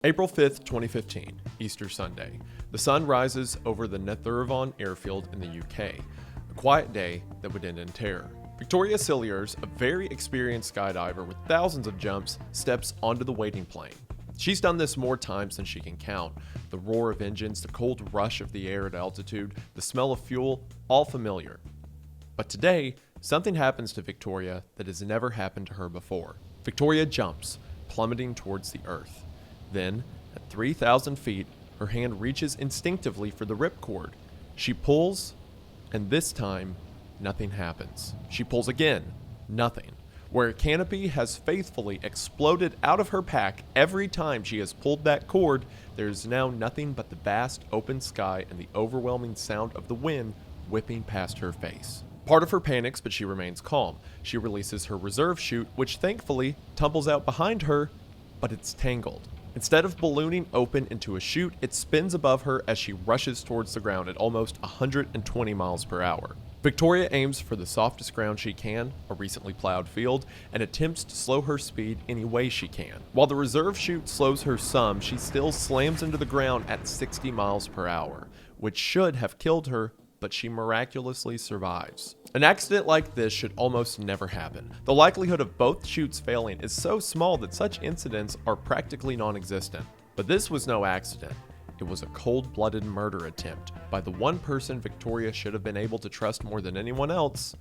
April 5th, 2015, Easter Sunday. The sun rises over the Nethervan airfield in the UK. A quiet day that would end in terror. Victoria Celers, a very experienced skydiver with thousands of jumps, steps onto the waiting plane. She's done this more times than she can count. The roar of engines, the cold rush of the air at altitude, the smell of fuel, all familiar. But today, something happens to Victoria that has never happened to her before. Victoria jumps, plummeting towards the earth. Then, at 3,000 feet, her hand reaches instinctively for the ripcord. She pulls, and this time, nothing happens. She pulls again, nothing. Where a canopy has faithfully exploded out of her pack every time she has pulled that cord, there is now nothing but the vast open sky and the overwhelming sound of the wind whipping past her face. Part of her panics, but she remains calm. She releases her reserve chute, which thankfully tumbles out behind her, but it's tangled. Instead of ballooning open into a chute, it spins above her as she rushes towards the ground at almost 120 miles per hour. Victoria aims for the softest ground she can, a recently plowed field, and attempts to slow her speed any way she can. While the reserve chute slows her some, she still slams into the ground at 60 miles per hour, which should have killed her, but she miraculously survives. An accident like this should almost never happen. The likelihood of both chutes failing is so small that such incidents are practically non-existent. But this was no accident. It was a cold-blooded murder attempt by the one person Victoria should have been able to trust more than anyone else,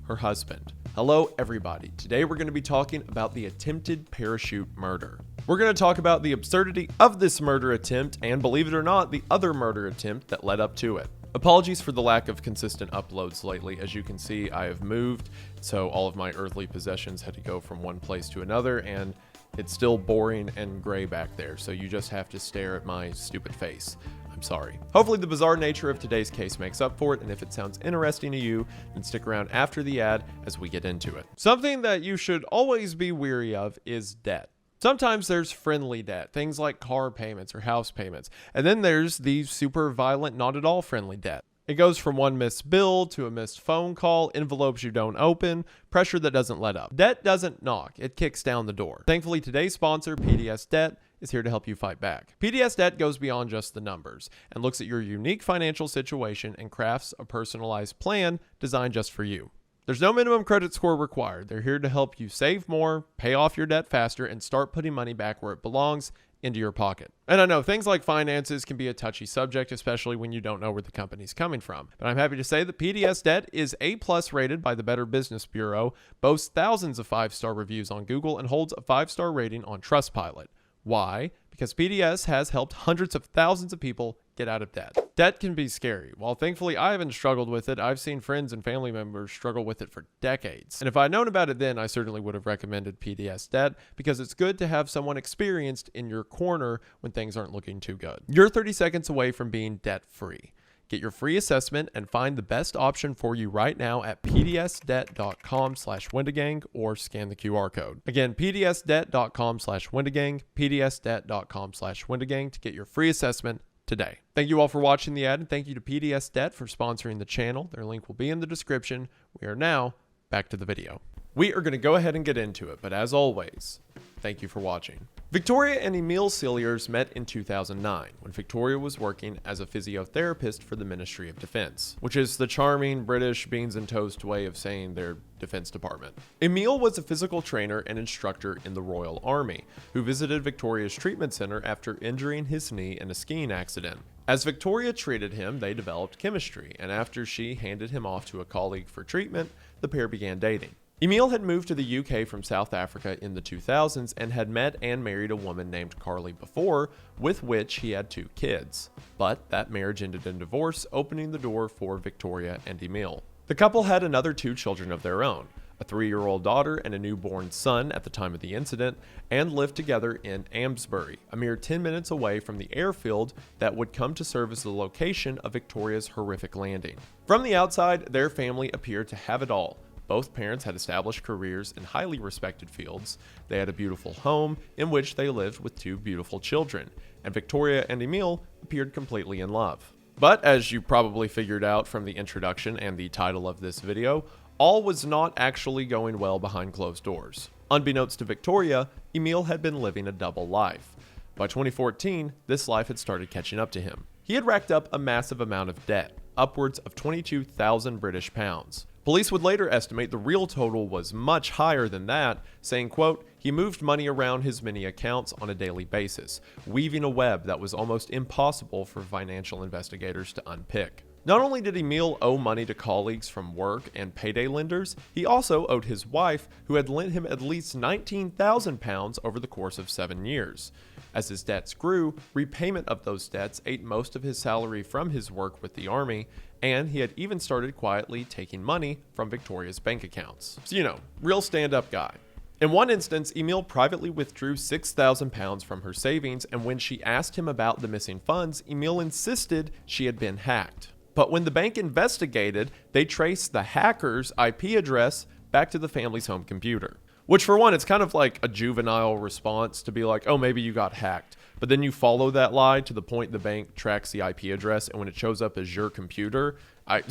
her husband. Hello everybody. Today we're going to be talking about the attempted parachute murder. We're going to talk about the absurdity of this murder attempt and, believe it or not, the other murder attempt that led up to it. Apologies for the lack of consistent uploads lately. As you can see, I have moved, so all of my earthly possessions had to go from one place to another, and it's still boring and gray back there, so you just have to stare at my stupid face. I'm sorry. Hopefully the bizarre nature of today's case makes up for it, and if it sounds interesting to you, then stick around after the ad as we get into it. Something that you should always be weary of is debt. Sometimes there's friendly debt, things like car payments or house payments. And then there's the super violent, not at all friendly debt. It goes from one missed bill to a missed phone call, envelopes you don't open, pressure that doesn't let up. Debt doesn't knock, it kicks down the door. Thankfully, today's sponsor, PDS Debt, is here to help you fight back. PDS Debt goes beyond just the numbers and looks at your unique financial situation and crafts a personalized plan designed just for you. There's no minimum credit score required. They're here to help you save more, pay off your debt faster, and start putting money back where it belongs, into your pocket. And I know things like finances can be a touchy subject, especially when you don't know where the company's coming from. But I'm happy to say that PDS Debt is A+ rated by the Better Business Bureau, boasts thousands of 5-star reviews on Google, and holds a 5-star rating on Trustpilot. Why? Because PDS has helped hundreds of thousands of people get out of debt. Debt can be scary. While thankfully I haven't struggled with it, I've seen friends and family members struggle with it for decades. And if I'd known about it then, I certainly would have recommended PDS Debt, because it's good to have someone experienced in your corner when things aren't looking too good. You're 30 seconds away from being debt-free. Get your free assessment and find the best option for you right now at pdsdebt.com/Wendigang or scan the QR code. Again, pdsdebt.com/Wendigang, pdsdebt.com/Wendigang to get your free assessment today. Thank you all for watching the ad, and thank you to PDS Debt for sponsoring the channel. Their link will be in the description. We are now back to the video. We are going to go ahead and get into it, but as always, thank you for watching. Victoria and Emil Sillers met in 2009 when Victoria was working as a physiotherapist for the Ministry of Defense, which is the charming British beans and toast way of saying their Defense Department. Emil was a physical trainer and instructor in the Royal Army who visited Victoria's treatment center after injuring his knee in a skiing accident. As Victoria treated him, they developed chemistry, and after she handed him off to a colleague for treatment, the pair began dating. Emil had moved to the UK from South Africa in the 2000s and had met and married a woman named Carly before, with which he had 2 kids. But that marriage ended in divorce, opening the door for Victoria and Emil. The couple had another 2 children of their own, a 3-year-old daughter and a newborn son at the time of the incident, and lived together in Amesbury, a mere 10 minutes away from the airfield that would come to serve as the location of Victoria's horrific landing. From the outside, their family appeared to have it all. Both parents had established careers in highly respected fields. They had a beautiful home in which they lived with 2 beautiful children, and Victoria and Emil appeared completely in love. But as you probably figured out from the introduction and the title of this video, all was not actually going well behind closed doors. Unbeknownst to Victoria, Emil had been living a double life. By 2014, this life had started catching up to him. He had racked up a massive amount of debt, upwards of 22,000 British pounds. Police would later estimate the real total was much higher than that, saying, quote, he moved money around his many accounts on a daily basis, weaving a web that was almost impossible for financial investigators to unpick. Not only did Emil owe money to colleagues from work and payday lenders, he also owed his wife, who had lent him at least £19,000 over the course of 7 years. As his debts grew, repayment of those debts ate most of his salary from his work with the army, and he had even started quietly taking money from Victoria's bank accounts. So, real stand-up guy. In one instance, Emil privately withdrew £6,000 from her savings, and when she asked him about the missing funds, Emil insisted she had been hacked. But when the bank investigated, they traced the hacker's IP address back to the family's home computer. Which, for one, it's kind of like a juvenile response to be like, oh, maybe you got hacked. But then you follow that lie to the point the bank tracks the IP address, and when it shows up as your computer, are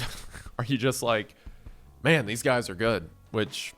you just like, man, these guys are good? Which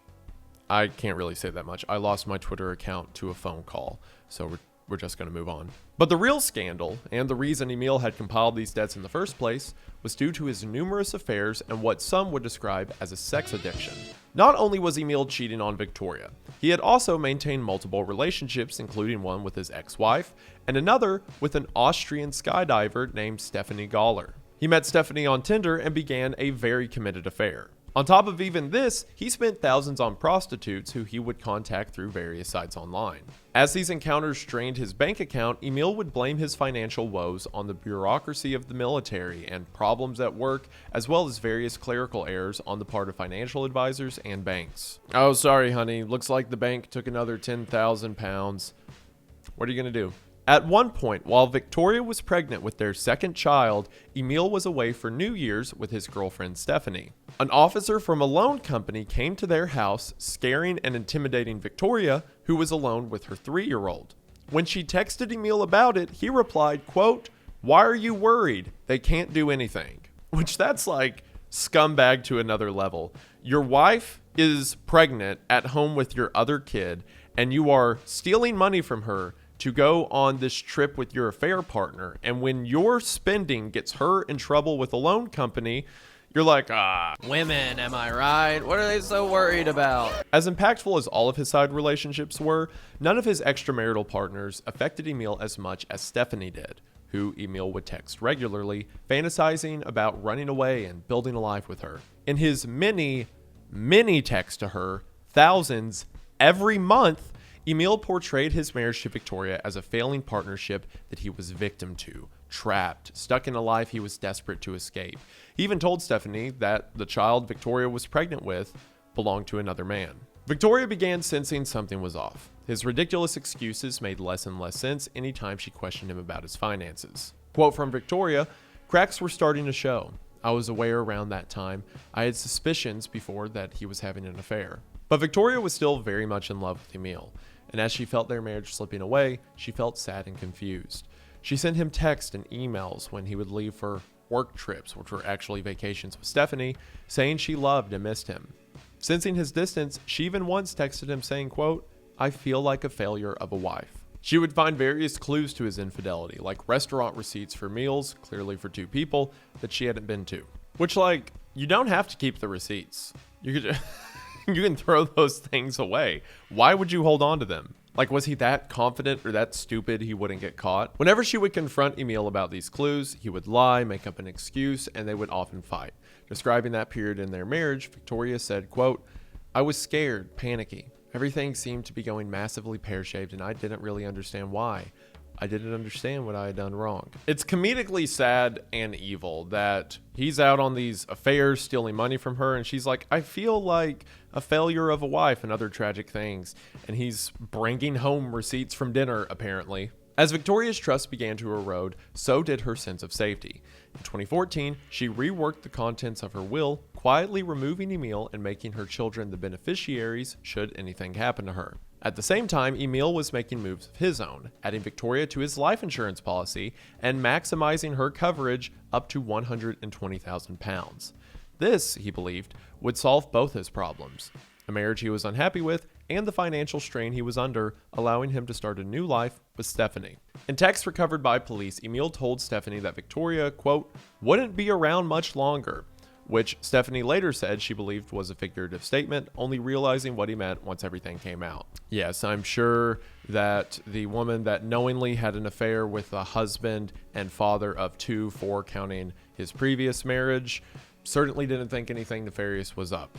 I can't really say that much. I lost my Twitter account to a phone call, so we're just going to move on. But the real scandal, and the reason Emil had compiled these debts in the first place, was due to his numerous affairs and what some would describe as a sex addiction. Not only was Emil cheating on Victoria, he had also maintained multiple relationships, including one with his ex-wife, and another with an Austrian skydiver named Stephanie Galler. He met Stephanie on Tinder and began a very committed affair. On top of even this, he spent thousands on prostitutes who he would contact through various sites online. As these encounters strained his bank account, Emil would blame his financial woes on the bureaucracy of the military and problems at work, as well as various clerical errors on the part of financial advisors and banks. Oh, sorry, honey. Looks like the bank took another £10,000. What are you going to do? At one point, while Victoria was pregnant with their second child, Emil was away for New Year's with his girlfriend Stephanie. An officer from a loan company came to their house, scaring and intimidating Victoria, who was alone with her 3-year-old. When she texted Emil about it, he replied, quote, "Why are you worried? They can't do anything." Which that's like scumbag to another level. Your wife is pregnant at home with your other kid, and you are stealing money from her to go on this trip with your affair partner, and when your spending gets her in trouble with a loan company, you're like, women, am I right? What are they so worried about? As impactful as all of his side relationships were, none of his extramarital partners affected Emil as much as Stephanie did, who Emil would text regularly, fantasizing about running away and building a life with her. In his many texts to her, thousands every month, Emil portrayed his marriage to Victoria as a failing partnership that he was victim to, trapped, stuck in a life he was desperate to escape. He even told Stephanie that the child Victoria was pregnant with belonged to another man. Victoria began sensing something was off. His ridiculous excuses made less and less sense anytime she questioned him about his finances. Quote from Victoria, "Cracks were starting to show. I was aware around that time. I had suspicions before that he was having an affair." But Victoria was still very much in love with Emil, and as she felt their marriage slipping away, she felt sad and confused. She sent him texts and emails when he would leave for work trips, which were actually vacations with Stephanie, saying she loved and missed him. Sensing his distance, she even once texted him saying, quote, "I feel like a failure of a wife." She would find various clues to his infidelity, like restaurant receipts for meals, clearly for 2 people, that she hadn't been to. Which, like, you don't have to keep the receipts. You could you can throw those things away. Why would you hold on to them? Like, was he that confident or that stupid he wouldn't get caught? Whenever she would confront Emil about these clues, he would lie, make up an excuse, and they would often fight. Describing that period in their marriage, Victoria said, quote, "I was scared, panicky. Everything seemed to be going massively pear-shaped, and I didn't really understand why. I didn't understand what I had done wrong." It's comedically sad and evil that he's out on these affairs, stealing money from her, and she's like, "I feel like a failure of a wife," and other tragic things. And he's bringing home receipts from dinner, apparently. As Victoria's trust began to erode, so did her sense of safety. In 2014, she reworked the contents of her will, quietly removing Emil and making her children the beneficiaries should anything happen to her. At the same time, Emil was making moves of his own, adding Victoria to his life insurance policy and maximizing her coverage up to £120,000. This, he believed, would solve both his problems, a marriage he was unhappy with and the financial strain he was under, allowing him to start a new life with Stephanie. In text recovered by police, Emil told Stephanie that Victoria, quote, wouldn't be around much longer, which Stephanie later said she believed was a figurative statement, only realizing what he meant once everything came out. Yes, I'm sure that the woman that knowingly had an affair with a husband and father of 2, 4 counting his previous marriage, certainly didn't think anything nefarious was up.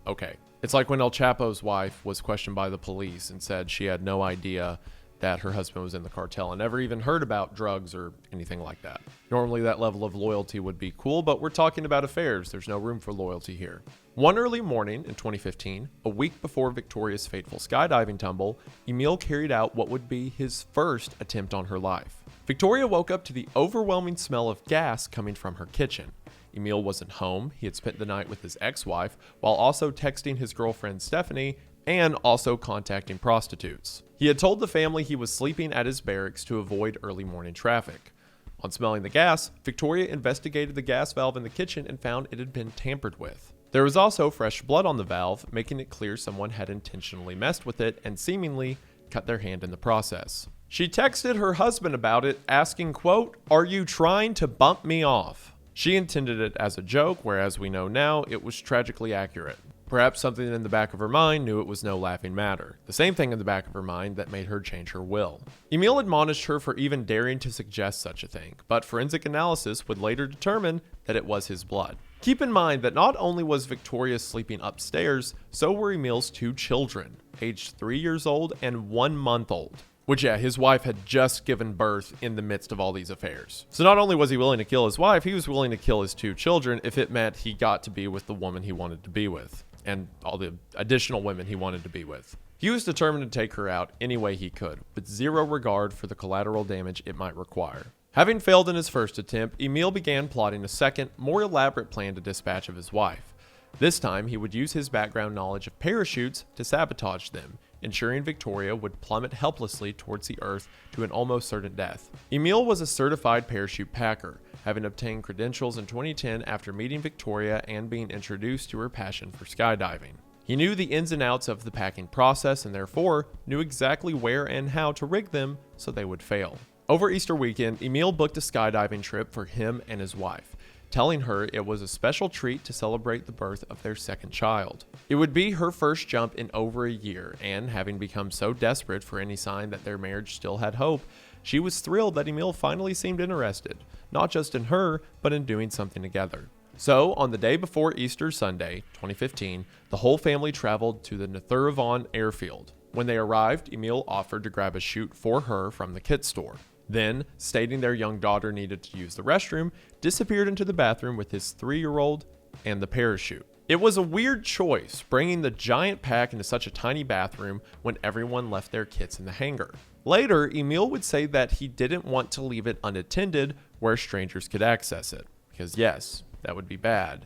Okay. It's like when El Chapo's wife was questioned by the police and said she had no idea that her husband was in the cartel and never even heard about drugs or anything like that. Normally that level of loyalty would be cool, but we're talking about affairs. There's no room for loyalty here. One early morning in 2015, a week before Victoria's fateful skydiving tumble, Emil carried out what would be his first attempt on her life. Victoria woke up to the overwhelming smell of gas coming from her kitchen. Emil wasn't home. He had spent the night with his ex-wife while also texting his girlfriend Stephanie and also contacting prostitutes. He had told the family he was sleeping at his barracks to avoid early morning traffic. On smelling the gas, Victoria investigated the gas valve in the kitchen and found it had been tampered with. There was also fresh blood on the valve, making it clear someone had intentionally messed with it and seemingly cut their hand in the process. She texted her husband about it, asking, quote, "Are you trying to bump me off?" She intended it as a joke, whereas we know now it was tragically accurate. Perhaps something in the back of her mind knew it was no laughing matter. The same thing in the back of her mind that made her change her will. Emil admonished her for even daring to suggest such a thing, but forensic analysis would later determine that it was his blood. Keep in mind that not only was Victoria sleeping upstairs, so were Emil's 2 children, aged 3 years old and 1 month old. Which, yeah, his wife had just given birth in the midst of all these affairs. So not only was he willing to kill his wife, he was willing to kill his 2 children if it meant he got to be with the woman he wanted to be with, and all the additional women he wanted to be with. He was determined to take her out any way he could, with zero regard for the collateral damage it might require. Having failed in his first attempt, Emil began plotting a second, more elaborate plan to dispatch of his wife. This time, he would use his background knowledge of parachutes to sabotage them, ensuring Victoria would plummet helplessly towards the earth to an almost certain death. Emil was a certified parachute packer, having obtained credentials in 2010 after meeting Victoria and being introduced to her passion for skydiving. He knew the ins and outs of the packing process and therefore knew exactly where and how to rig them so they would fail. Over Easter weekend, Emil booked a skydiving trip for him and his wife, telling her it was a special treat to celebrate the birth of their second child. It would be her first jump in over a year, and having become so desperate for any sign that their marriage still had hope, she was thrilled that Emil finally seemed interested, not just in her, but in doing something together. So, on the day before Easter Sunday, 2015, the whole family traveled to the Elvan airfield. When they arrived, Emil offered to grab a chute for her from the kit store. Then, stating their young daughter needed to use the restroom, disappeared into the bathroom with his 3-year-old and the parachute. It was a weird choice, bringing the giant pack into such a tiny bathroom when everyone left their kits in the hangar. Later, Emil would say that he didn't want to leave it unattended where strangers could access it. Because yes, that would be bad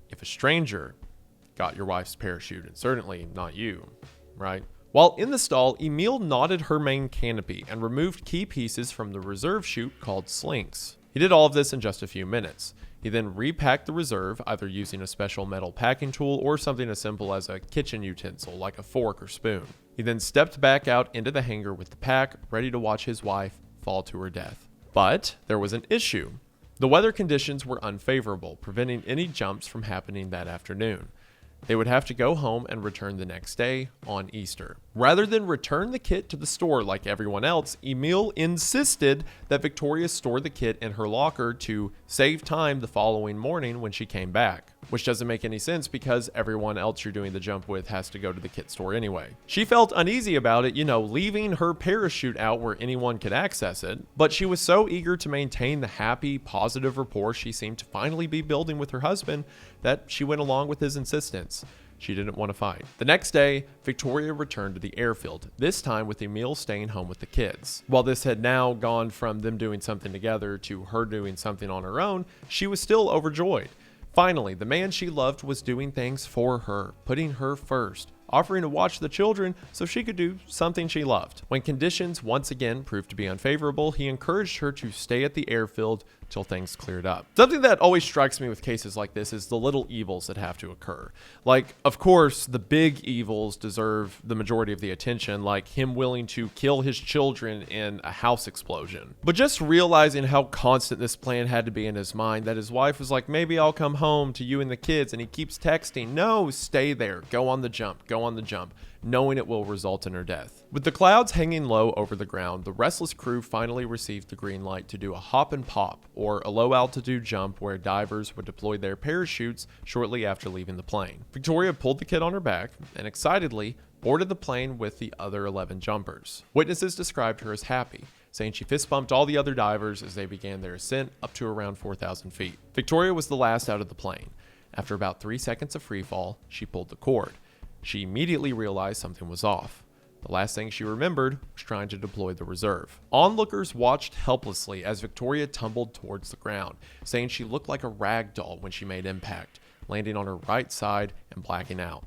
if a stranger got your wife's parachute, and certainly not you, right? While in the stall, Emil knotted her main canopy and removed key pieces from the reserve chute called slinks. He did all of this in just a few minutes. He then repacked the reserve, either using a special metal packing tool or something as simple as a kitchen utensil like a fork or spoon. He then stepped back out into the hangar with the pack, ready to watch his wife fall to her death. But there was an issue. The weather conditions were unfavorable, preventing any jumps from happening that afternoon. They would have to go home and return the next day on Easter. Rather than return the kit to the store like everyone else, Emil insisted that Victoria store the kit in her locker to save time the following morning when she came back, which doesn't make any sense because everyone else you're doing the jump with has to go to the kit store anyway. She felt uneasy about it, leaving her parachute out where anyone could access it, but she was so eager to maintain the happy, positive rapport she seemed to finally be building with her husband that she went along with his insistence. She didn't want to fight. The next day, Victoria returned to the airfield, this time with Emil staying home with the kids. While this had now gone from them doing something together to her doing something on her own, she was still overjoyed. Finally, the man she loved was doing things for her, putting her first, offering to watch the children so she could do something she loved. When conditions once again proved to be unfavorable, he encouraged her to stay at the airfield till things cleared up. Something that always strikes me with cases like this is the little evils that have to occur. Like, of course, the big evils deserve the majority of the attention, like him willing to kill his children in a house explosion. But just realizing how constant this plan had to be in his mind, that his wife was like, maybe I'll come home to you and the kids, and he keeps texting, no, stay there, go on the jump, knowing it will result in her death. With the clouds hanging low over the ground, the restless crew finally received the green light to do a hop and pop, or a low altitude jump where divers would deploy their parachutes shortly after leaving the plane. Victoria pulled the kid on her back and excitedly boarded the plane with the other 11 jumpers. Witnesses described her as happy, saying she fist bumped all the other divers as they began their ascent up to around 4,000 feet. Victoria was the last out of the plane. After about 3 seconds of free fall, she pulled the cord. She immediately realized something was off. The last thing she remembered was trying to deploy the reserve. Onlookers watched helplessly as Victoria tumbled towards the ground, saying she looked like a rag doll when she made impact, landing on her right side and blacking out.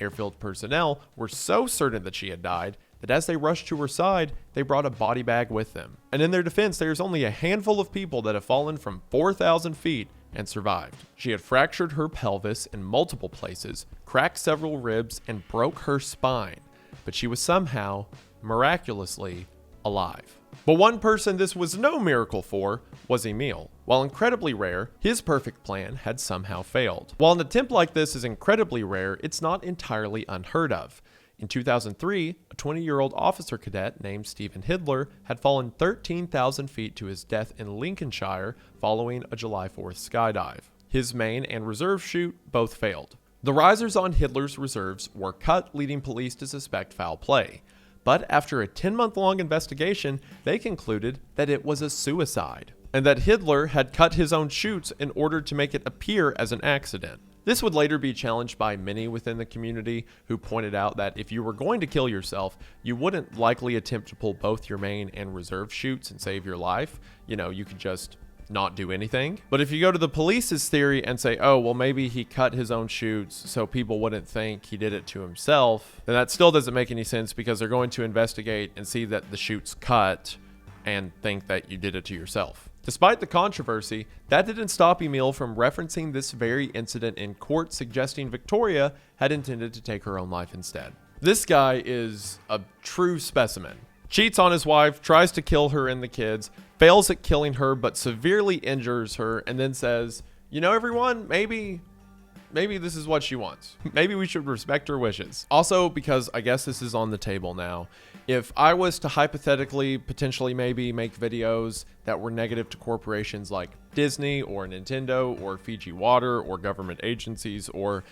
Airfield personnel were so certain that she had died that as they rushed to her side, they brought a body bag with them. And in their defense, there's only a handful of people that have fallen from 4,000 feet and survived. She had fractured her pelvis in multiple places, cracked several ribs, and broke her spine, but she was somehow, miraculously, alive. But one person this was no miracle for was Emil. While incredibly rare, his perfect plan had somehow failed. While an attempt like this is incredibly rare, it's not entirely unheard of. In 2003, a 20-year-old officer cadet named Stephen Hidler had fallen 13,000 feet to his death in Lincolnshire following a July 4th skydive. His main and reserve chute both failed. The risers on Hidler's reserves were cut, leading police to suspect foul play. But after a 10-month-long investigation, they concluded that it was a suicide, and that Hidler had cut his own chutes in order to make it appear as an accident. This would later be challenged by many within the community, who pointed out that if you were going to kill yourself, you wouldn't likely attempt to pull both your main and reserve chutes and save your life. You could just not do anything. But if you go to the police's theory and say, oh, well, maybe he cut his own chutes so people wouldn't think he did it to himself, then that still doesn't make any sense, because they're going to investigate and see that the chute's cut and think that you did it to yourself. Despite the controversy, that didn't stop Emil from referencing this very incident in court, suggesting Victoria had intended to take her own life instead. This guy is a true specimen. Cheats on his wife, tries to kill her and the kids, fails at killing her but severely injures her, and then says, everyone, maybe this is what she wants. Maybe we should respect her wishes. Also, because I guess this is on the table now, if I was to hypothetically, potentially maybe make videos that were negative to corporations like Disney or Nintendo or Fiji Water or government agencies or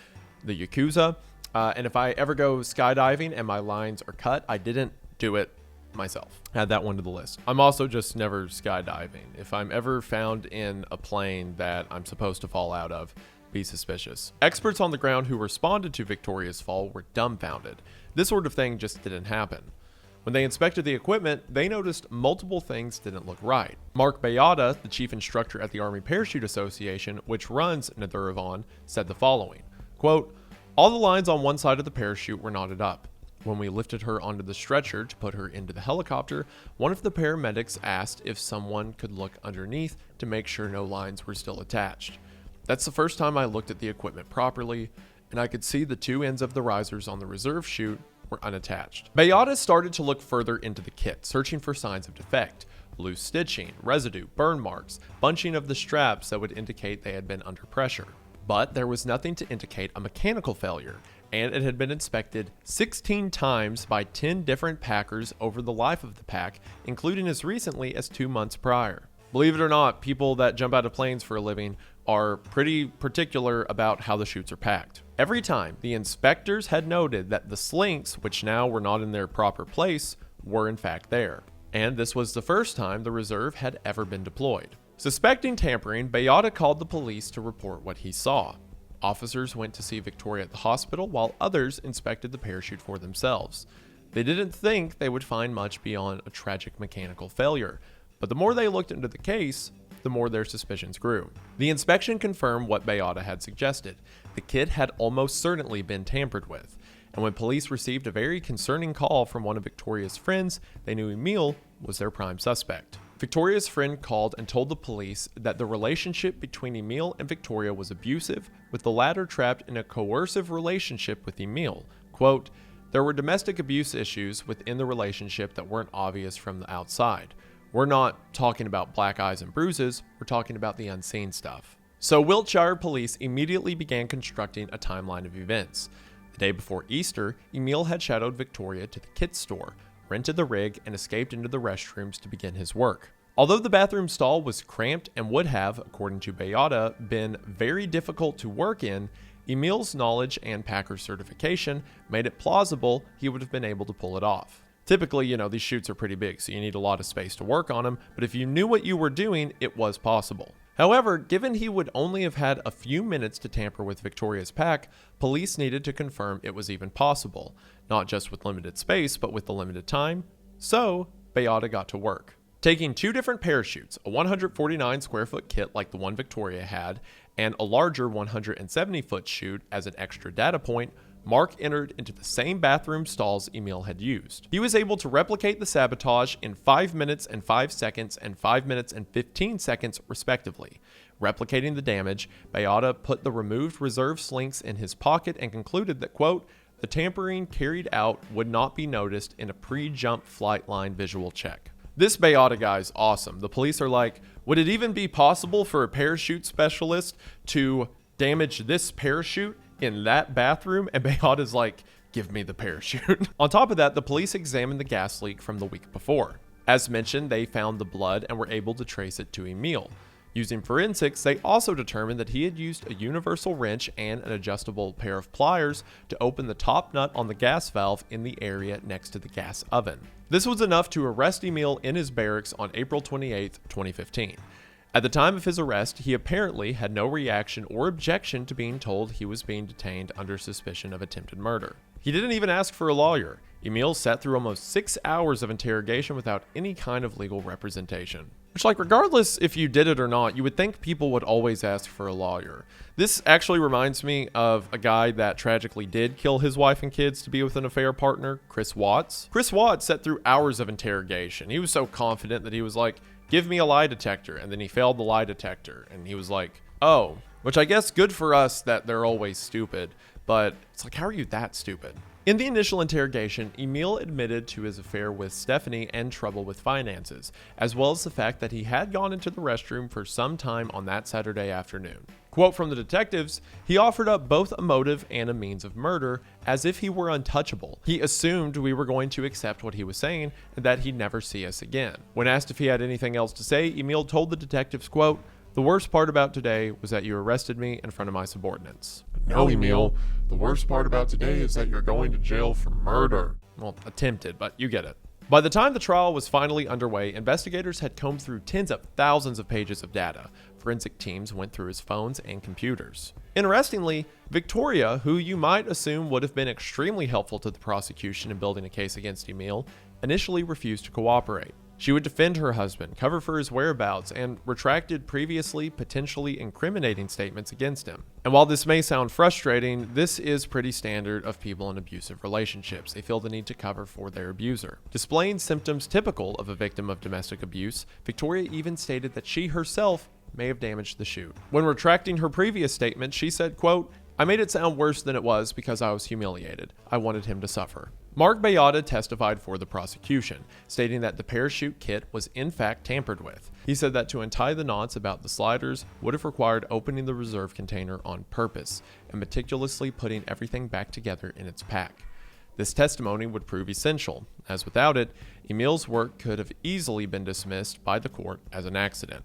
the Yakuza, and if I ever go skydiving and my lines are cut, I didn't do it myself. Add that one to the list. I'm also just never skydiving. If I'm ever found in a plane that I'm supposed to fall out of, be suspicious. Experts on the ground who responded to Victoria's fall were dumbfounded. This sort of thing just didn't happen. When they inspected the equipment, they noticed multiple things didn't look right. Mark Bayada, the chief instructor at the Army Parachute Association, which runs Elvan, said the following, quote, "All the lines on one side of the parachute were knotted up. When we lifted her onto the stretcher to put her into the helicopter, one of the paramedics asked if someone could look underneath to make sure no lines were still attached. That's the first time I looked at the equipment properly, and I could see the two ends of the risers on the reserve chute were unattached." Bayada started to look further into the kit, searching for signs of defect, loose stitching, residue, burn marks, bunching of the straps that would indicate they had been under pressure. But there was nothing to indicate a mechanical failure, and it had been inspected 16 times by 10 different packers over the life of the pack, including as recently as 2 months prior. Believe it or not, people that jump out of planes for a living are pretty particular about how the chutes are packed. Every time, the inspectors had noted that the slinks, which now were not in their proper place, were in fact there. And this was the first time the reserve had ever been deployed. Suspecting tampering, Bayada called the police to report what he saw. Officers went to see Victoria at the hospital, while others inspected the parachute for themselves. They didn't think they would find much beyond a tragic mechanical failure, but the more they looked into the case, the more their suspicions grew. The inspection confirmed what Bayada had suggested. The kit had almost certainly been tampered with. and when police received a very concerning call from one of Victoria's friends, they knew Emil was their prime suspect. Victoria's friend called and told the police that the relationship between Emil and Victoria was abusive, with the latter trapped in a coercive relationship with Emil. Quote, "There were domestic abuse issues within the relationship that weren't obvious from the outside. We're not talking about black eyes and bruises, we're talking about the unseen stuff." So Wiltshire police immediately began constructing a timeline of events. The day before Easter, Emil had shadowed Victoria to the kit store, rented the rig, and escaped into the restrooms to begin his work. Although the bathroom stall was cramped and would have, according to Beata, been very difficult to work in, Emil's knowledge and Packer certification made it plausible he would have been able to pull it off. Typically, these chutes are pretty big, so you need a lot of space to work on them, but if you knew what you were doing, it was possible. However, given he would only have had a few minutes to tamper with Victoria's pack, police needed to confirm it was even possible, not just with limited space, but with the limited time. So, Beata got to work. Taking two different parachutes, a 149 square foot kit like the one Victoria had, and a larger 170 foot chute as an extra data point, Mark entered into the same bathroom stalls Emil had used. He was able to replicate the sabotage in 5 minutes and 5 seconds and 5 minutes and 15 seconds respectively. Replicating the damage, Beata put the removed reserve slinks in his pocket and concluded that, quote, "The tampering carried out would not be noticed in a pre-jump flight line visual check." This Beata guy is awesome. The police are like, would it even be possible for a parachute specialist to damage this parachute in that bathroom? And Beata's like, give me the parachute. On top of that, the police examined the gas leak from the week before. As mentioned, they found the blood and were able to trace it to Emil. Using forensics, they also determined that he had used a universal wrench and an adjustable pair of pliers to open the top nut on the gas valve in the area next to the gas oven. This was enough to arrest Emil in his barracks on April 28, 2015. At the time of his arrest, he apparently had no reaction or objection to being told he was being detained under suspicion of attempted murder. He didn't even ask for a lawyer. Emil sat through almost 6 hours of interrogation without any kind of legal representation. Which, regardless if you did it or not, you would think people would always ask for a lawyer. This actually reminds me of a guy that tragically did kill his wife and kids to be with an affair partner, Chris Watts. Chris Watts sat through hours of interrogation. He was so confident that he was like, give me a lie detector. And then he failed the lie detector. And he was like, oh, which I guess good for us that they're always stupid. But it's like, how are you that stupid? In the initial interrogation, Emil admitted to his affair with Stephanie and trouble with finances, as well as the fact that he had gone into the restroom for some time on that Saturday afternoon. Quote from the detectives, he offered up both a motive and a means of murder, as if he were untouchable. He assumed we were going to accept what he was saying and that he'd never see us again. When asked if he had anything else to say, Emil told the detectives, quote, "The worst part about today was that you arrested me in front of my subordinates." No, Emil, the worst part about today is that you're going to jail for murder. Well, attempted, but you get it. By the time the trial was finally underway, investigators had combed through tens of thousands of pages of data. Forensic teams went through his phones and computers. Interestingly, Victoria, who you might assume would have been extremely helpful to the prosecution in building a case against Emil, initially refused to cooperate. She would defend her husband, cover for his whereabouts, and retracted previously potentially incriminating statements against him. And while this may sound frustrating, this is pretty standard of people in abusive relationships. They feel the need to cover for their abuser. Displaying symptoms typical of a victim of domestic abuse, Victoria even stated that she herself may have damaged the chute. When retracting her previous statement, she said, quote, "I made it sound worse than it was because I was humiliated. I wanted him to suffer." Mark Beata testified for the prosecution, stating that the parachute kit was in fact tampered with. He said that to untie the knots about the sliders would have required opening the reserve container on purpose and meticulously putting everything back together in its pack. This testimony would prove essential, as without it, Emil's work could have easily been dismissed by the court as an accident.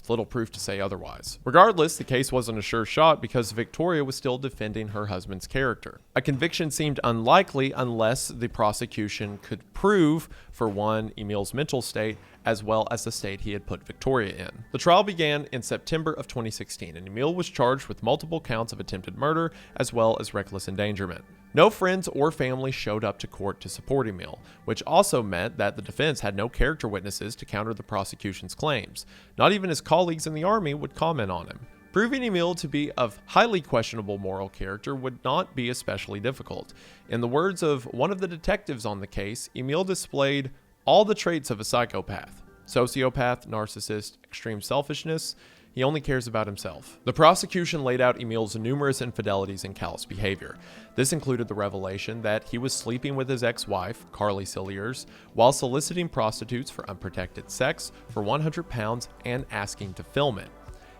Little proof to say otherwise. Regardless, the case wasn't a sure shot because Victoria was still defending her husband's character. A conviction seemed unlikely unless the prosecution could prove, for one, Emil's mental state, as well as the state he had put Victoria in. The trial began in September of 2016, and Emil was charged with multiple counts of attempted murder, as well as reckless endangerment. No friends or family showed up to court to support Emil, which also meant that the defense had no character witnesses to counter the prosecution's claims. Not even his colleagues in the army would comment on him. Proving Emil to be of highly questionable moral character would not be especially difficult. In the words of one of the detectives on the case, Emil displayed all the traits of a psychopath: sociopath, narcissist, extreme selfishness. He only cares about himself. The prosecution laid out Emil's numerous infidelities and callous behavior. This included the revelation that he was sleeping with his ex-wife, Carly Celers, while soliciting prostitutes for unprotected sex for £100 and asking to film it.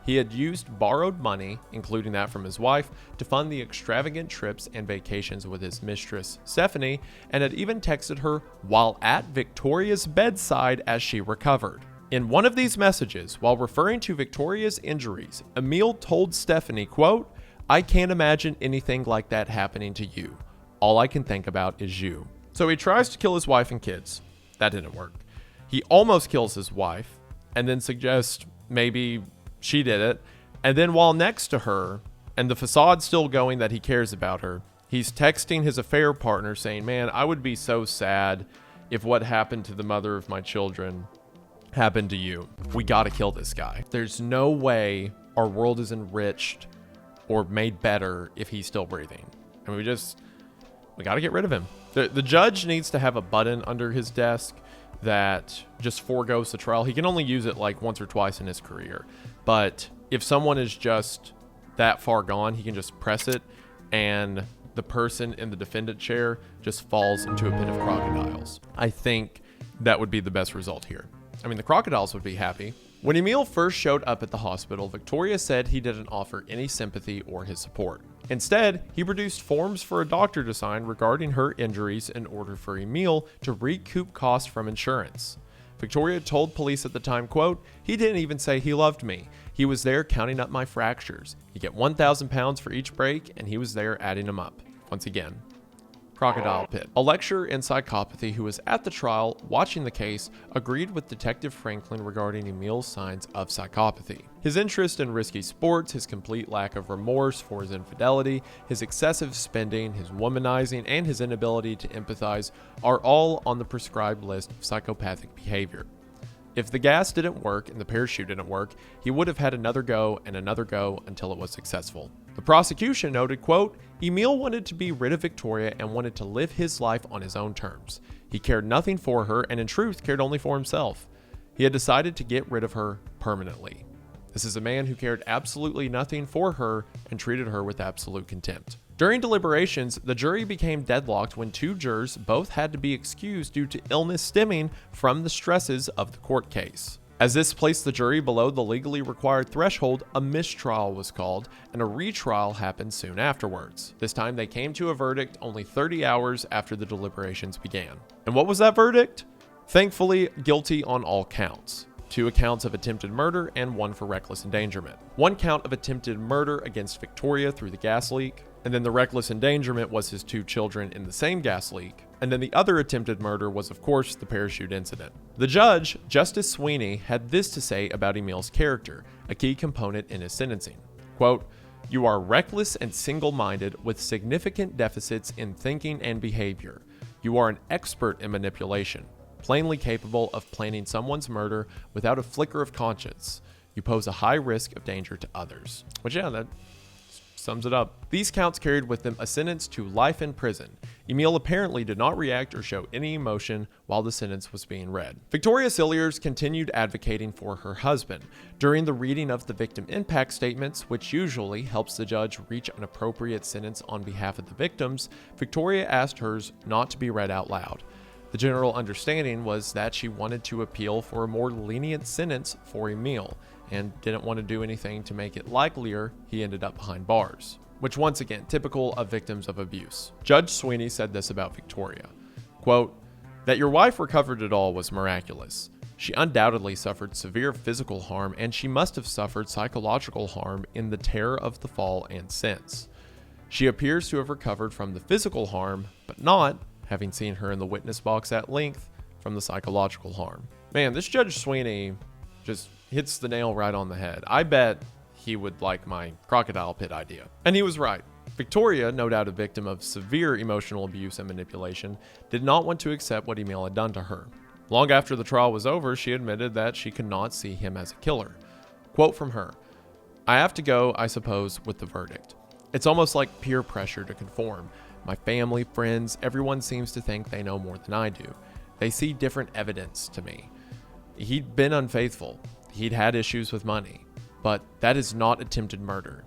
He had used borrowed money, including that from his wife, to fund the extravagant trips and vacations with his mistress, Stephanie, and had even texted her while at Victoria's bedside as she recovered. In one of these messages, while referring to Victoria's injuries, Emil told Stephanie, quote, "I can't imagine anything like that happening to you. All I can think about is you." So he tries to kill his wife and kids. That didn't work. He almost kills his wife, and then suggests maybe she did it. And then while next to her, and the facade still going that he cares about her, he's texting his affair partner saying, "Man, I would be so sad if what happened to the mother of my children happened to you. We gotta kill this guy. There's no way our world is enriched or made better if he's still breathing. And we gotta get rid of him." The judge needs to have a button under his desk that just foregoes the trial. He can only use it like once or twice in his career. But if someone is just that far gone, he can just press it and the person in the defendant chair just falls into a pit of crocodiles. I think that would be the best result here. I mean, the crocodiles would be happy. When Emil first showed up at the hospital, Victoria said he didn't offer any sympathy or his support. Instead, he produced forms for a doctor to sign regarding her injuries in order for Emil to recoup costs from insurance. Victoria told police at the time, quote, "He didn't even say he loved me. He was there counting up my fractures. You get £1,000 for each break, and he was there adding them up." Once again, crocodile pit. A lecturer in psychopathy who was at the trial watching the case agreed with Detective Franklin regarding Emil's signs of psychopathy. His interest in risky sports, his complete lack of remorse for his infidelity, his excessive spending, his womanizing, and his inability to empathize are all on the prescribed list of psychopathic behavior. If the gas didn't work and the parachute didn't work, he would have had another go and another go until it was successful. The prosecution noted, quote, "Emil wanted to be rid of Victoria and wanted to live his life on his own terms. He cared nothing for her and in truth cared only for himself. He had decided to get rid of her permanently. This is a man who cared absolutely nothing for her and treated her with absolute contempt." During deliberations, the jury became deadlocked when two jurors both had to be excused due to illness stemming from the stresses of the court case. As this placed the jury below the legally required threshold, a mistrial was called, and a retrial happened soon afterwards. This time they came to a verdict only 30 hours after the deliberations began. And what was that verdict? Thankfully, guilty on all counts. 2 accounts of attempted murder and 1 for reckless endangerment. 1 count of attempted murder against Victoria through the gas leak, and then the reckless endangerment was his 2 children in the same gas leak, and then the other attempted murder was, of course, the parachute incident. The judge, Justice Sweeney, had this to say about Emil's character, a key component in his sentencing. Quote, "You are reckless and single-minded with significant deficits in thinking and behavior. You are an expert in manipulation, plainly capable of planning someone's murder without a flicker of conscience. You pose a high risk of danger to others." Which, yeah, that sums it up. These counts carried with them a sentence to life in prison. Emil apparently did not react or show any emotion while the sentence was being read. Victoria Sillers continued advocating for her husband. During the reading of the victim impact statements, which usually helps the judge reach an appropriate sentence on behalf of the victims, Victoria asked hers not to be read out loud. The general understanding was that she wanted to appeal for a more lenient sentence for Emil, and didn't want to do anything to make it likelier he ended up behind bars. Which, once again, typical of victims of abuse. Judge Sweeney said this about Victoria, quote, "That your wife recovered it all was miraculous. She undoubtedly suffered severe physical harm, and she must have suffered psychological harm in the terror of the fall and since. She appears to have recovered from the physical harm, but not, having seen her in the witness box at length, from the psychological harm." Man, this Judge Sweeney just hits the nail right on the head. I bet he would like my crocodile pit idea. And he was right. Victoria, no doubt a victim of severe emotional abuse and manipulation, did not want to accept what Emil had done to her. Long after the trial was over, she admitted that she could not see him as a killer. Quote from her, I have to go, I suppose, with the verdict. It's almost like peer pressure to conform. My family, friends, everyone seems to think they know more than I do. They see different evidence to me. He'd been unfaithful. He'd had issues with money. But that is not attempted murder.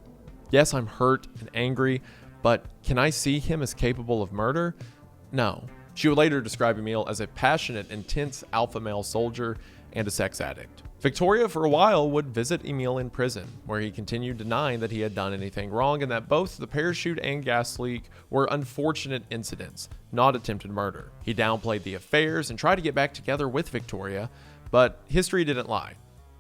Yes, I'm hurt and angry, but can I see him as capable of murder? No. She would later describe Emil as a passionate, intense alpha male soldier and a sex addict. Victoria, for a while, would visit Emil in prison, where he continued denying that he had done anything wrong and that both the parachute and gas leak were unfortunate incidents, not attempted murder. He downplayed the affairs and tried to get back together with Victoria, but history didn't lie.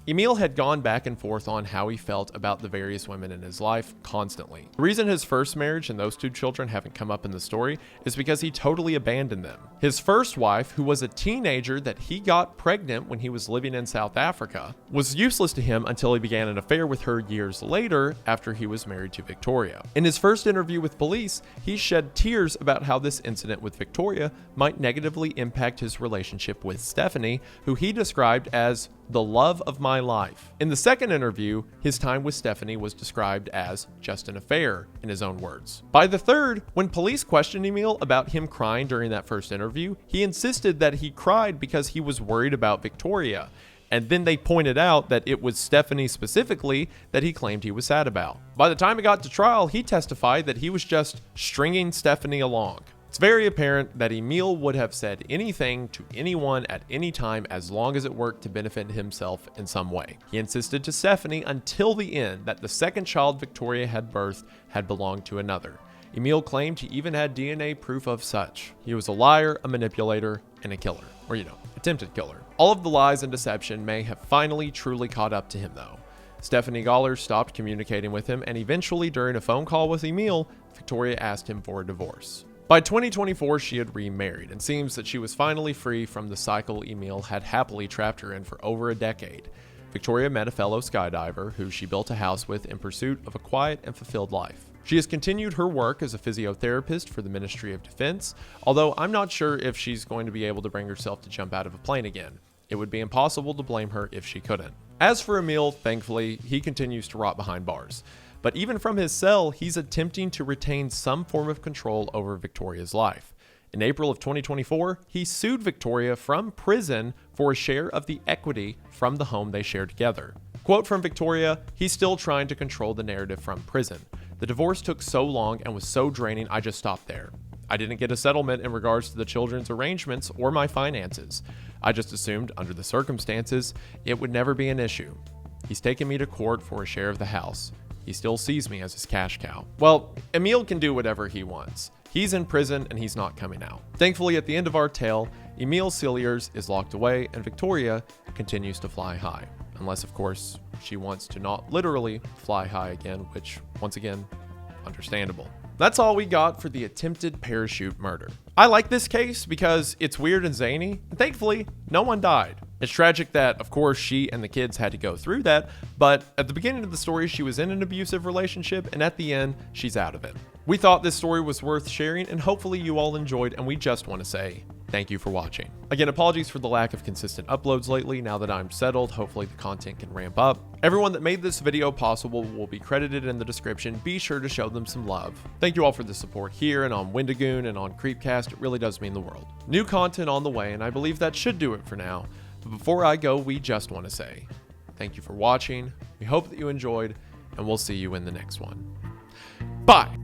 Emil had gone back and forth on how he felt about the various women in his life constantly. The reason his first marriage and those 2 children haven't come up in the story is because he totally abandoned them. His first wife, who was a teenager that he got pregnant when he was living in South Africa, was useless to him until he began an affair with her years later after he was married to Victoria. In his first interview with police, he shed tears about how this incident with Victoria might negatively impact his relationship with Stephanie, who he described as the love of my life. In the second interview, his time with Stephanie was described as just an affair, in his own words. By the third, when police questioned Emil about him crying during that first interview, he insisted that he cried because he was worried about Victoria. And then they pointed out that it was Stephanie specifically that he claimed he was sad about. By the time it got to trial, he testified that he was just stringing Stephanie along. It's very apparent that Emil would have said anything to anyone at any time as long as it worked to benefit himself in some way. He insisted to Stephanie until the end that the second child Victoria had birthed had belonged to another. Emil claimed he even had DNA proof of such. He was a liar, a manipulator, and a killer. Or, attempted killer. All of the lies and deception may have finally truly caught up to him though. Stephanie Gelardi stopped communicating with him, and eventually during a phone call with Emil, Victoria asked him for a divorce. By 2024, she had remarried, and seems that she was finally free from the cycle Emil had happily trapped her in for over a decade. Victoria met a fellow skydiver who she built a house with in pursuit of a quiet and fulfilled life. She has continued her work as a physiotherapist for the Ministry of Defense, although I'm not sure if she's going to be able to bring herself to jump out of a plane again. It would be impossible to blame her if she couldn't. As for Emil, thankfully, he continues to rot behind bars. But even from his cell, he's attempting to retain some form of control over Victoria's life. In April of 2024, he sued Victoria from prison for a share of the equity from the home they share together. Quote from Victoria, "He's still trying to control the narrative from prison. The divorce took so long and was so draining, I just stopped there. I didn't get a settlement in regards to the children's arrangements or my finances. I just assumed, under the circumstances, it would never be an issue. He's taken me to court for a share of the house. He still sees me as his cash cow." Well, Emil can do whatever he wants. He's in prison and he's not coming out. Thankfully, at the end of our tale, Emil Sillers is locked away and Victoria continues to fly high. Unless, of course, she wants to not literally fly high again, which, once again, understandable. That's all we got for the attempted parachute murder. I like this case because it's weird and zany, and thankfully, no one died. It's tragic that, of course, she and the kids had to go through that, but at the beginning of the story, she was in an abusive relationship, and at the end, she's out of it. We thought this story was worth sharing, and hopefully you all enjoyed, and we just want to say thank you for watching. Again, apologies for the lack of consistent uploads lately. Now that I'm settled, hopefully the content can ramp up. Everyone that made this video possible will be credited in the description. Be sure to show them some love. Thank you all for the support here and on Wendigoon and on Creepcast. It really does mean the world. New content on the way, and I believe that should do it for now. But before I go, we just want to say thank you for watching. We hope that you enjoyed, and we'll see you in the next one. Bye!